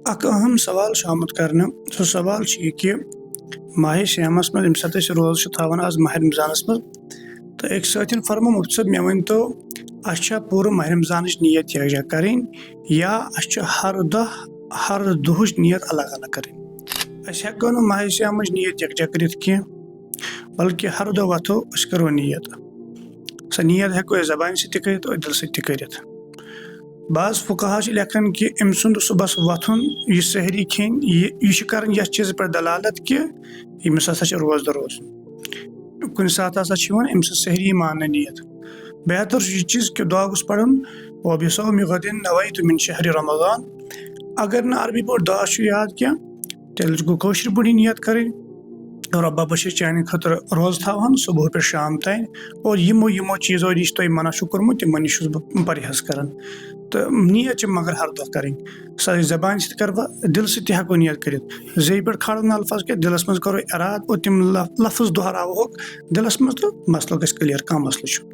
अक अहम सवाल आमुत करने सो सवाल कि माह श्यामस मज यम सात रोज थावान आज माह रमजानस मज तो एक साथिन फरमा मुफ्त मे वन तो अच्छा पूरा माह रमजान नियत यकजा करें या हर दुह नियत अलग अलग करें। हेको न माह श्यामच नियत यकजा करित कह बल्कि हर दो वथो करो नियत सो नियत हेको जबान से कर दिल से कर। बाज फुकाहा लेखन कि अम सुंद सुबह वथुन यह सहरी खेन यह कर चीज पर दलालत कि यमिस हसा रोजदर रोज कुन सात अम सहरी मान नियत बेहतर यह चीज कि दुआ गुस पढ़न व बिसौमि गदिन नवैतु मिन शहरि रमज़ान। अगर न अरबी पढ़ दुआ याद क्या तेल गो कौशर पढ़ी नियत करें रब्बा बश चान खतर रोज थावान सुबह पे शाम तन और यमो चीज़ों नश तुम मना कर्मुत तिमो नश बह परहेज कर तो नियत मगर हर दह करें सा जबान से कर दिल से हेको नियत कर जे पे खड़न अल्फाज के दिलस मज करो इराद और तिम लफ्ज दोहरावोक दिलस मज तो मसलो गस क्लियर कह मसलो।